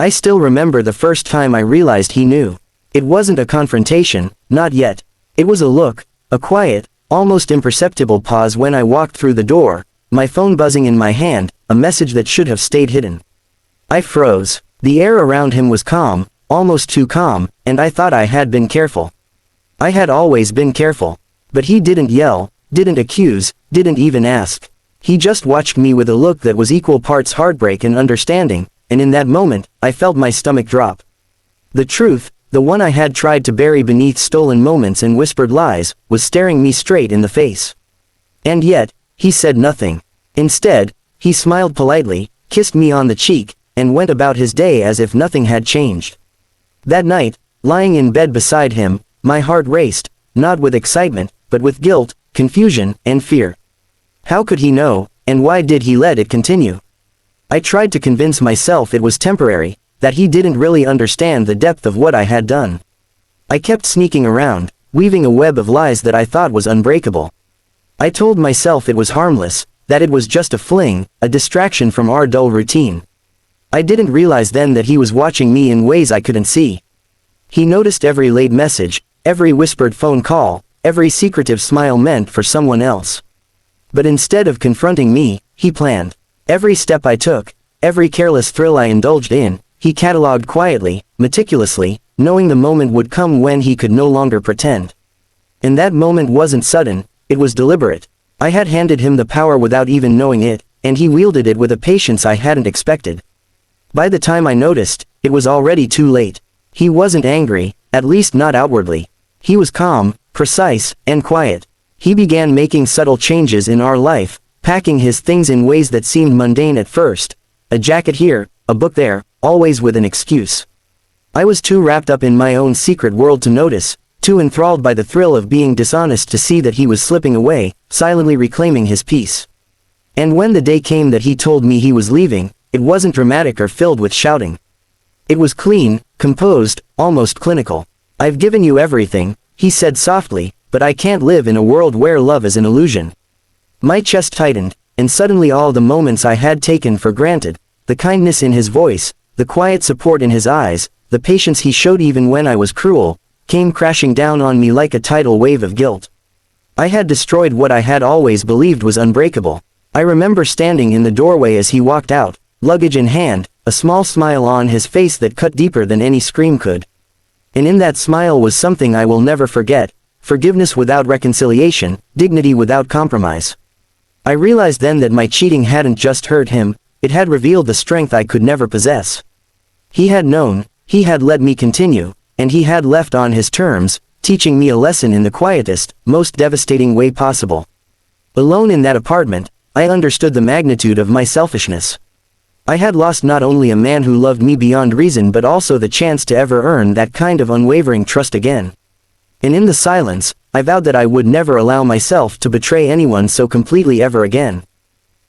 I still remember the first time I realized he knew. It wasn't a confrontation, not yet. It was a look, a quiet, almost imperceptible pause when I walked through the door, my phone buzzing in my hand, a message that should have stayed hidden. I froze. The air around him was calm, almost too calm, and I thought I had been careful. I had always been careful. But he didn't yell, didn't accuse, didn't even ask. He just watched me with a look that was equal parts heartbreak and understanding, and in that moment, I felt my stomach drop. The truth, the one I had tried to bury beneath stolen moments and whispered lies, was staring me straight in the face. And yet, he said nothing. Instead, he smiled politely, kissed me on the cheek, and went about his day as if nothing had changed. That night, lying in bed beside him, my heart raced, not with excitement, but with guilt, confusion, and fear. How could he know, and why did he let it continue? I tried to convince myself it was temporary, that he didn't really understand the depth of what I had done. I kept sneaking around, weaving a web of lies that I thought was unbreakable. I told myself it was harmless, that it was just a fling, a distraction from our dull routine. I didn't realize then that he was watching me in ways I couldn't see. He noticed every late message, every whispered phone call, every secretive smile meant for someone else. But instead of confronting me, he planned. Every step I took, every careless thrill I indulged in, he catalogued quietly, meticulously, knowing the moment would come when he could no longer pretend. And that moment wasn't sudden, it was deliberate. I had handed him the power without even knowing it, and he wielded it with a patience I hadn't expected. By the time I noticed, it was already too late. He wasn't angry, at least not outwardly. He was calm, precise, and quiet. He began making subtle changes in our life, packing his things in ways that seemed mundane at first. A jacket here, a book there, always with an excuse. I was too wrapped up in my own secret world to notice, too enthralled by the thrill of being dishonest to see that he was slipping away, silently reclaiming his peace. And when the day came that he told me he was leaving, it wasn't dramatic or filled with shouting. It was clean, composed, almost clinical. "I've given you everything," he said softly, "but I can't live in a world where love is an illusion." My chest tightened, and suddenly all the moments I had taken for granted, the kindness in his voice, the quiet support in his eyes, the patience he showed even when I was cruel, came crashing down on me like a tidal wave of guilt. I had destroyed what I had always believed was unbreakable. I remember standing in the doorway as he walked out, luggage in hand, a small smile on his face that cut deeper than any scream could. And in that smile was something I will never forget: forgiveness without reconciliation, dignity without compromise. I realized then that my cheating hadn't just hurt him, it had revealed the strength I could never possess. He had known, he had let me continue, and he had left on his terms, teaching me a lesson in the quietest, most devastating way possible. Alone in that apartment, I understood the magnitude of my selfishness. I had lost not only a man who loved me beyond reason but also the chance to ever earn that kind of unwavering trust again. And in the silence, I vowed that I would never allow myself to betray anyone so completely ever again.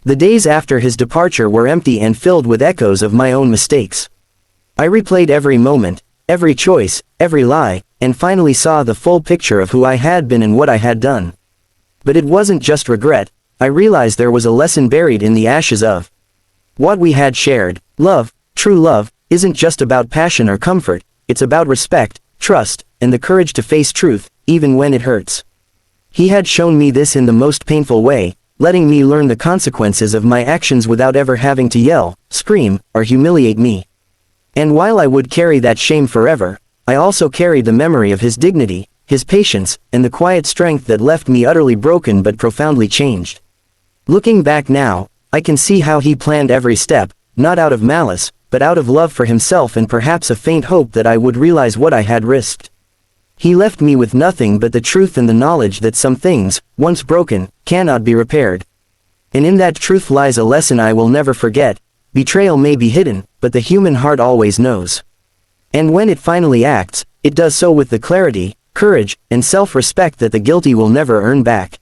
The days after his departure were empty and filled with echoes of my own mistakes. I replayed every moment, every choice, every lie, and finally saw the full picture of who I had been and what I had done. But it wasn't just regret. I realized there was a lesson buried in the ashes of what we had shared. Love, true love, isn't just about passion or comfort, it's about respect, trust, and the courage to face truth, even when it hurts. He had shown me this in the most painful way, letting me learn the consequences of my actions without ever having to yell, scream, or humiliate me. And while I would carry that shame forever, I also carried the memory of his dignity, his patience, and the quiet strength that left me utterly broken but profoundly changed. Looking back now, I can see how he planned every step, not out of malice, but out of love for himself and perhaps a faint hope that I would realize what I had risked. He left me with nothing but the truth and the knowledge that some things, once broken, cannot be repaired. And in that truth lies a lesson I will never forget: betrayal may be hidden, but the human heart always knows. And when it finally acts, it does so with the clarity, courage, and self-respect that the guilty will never earn back.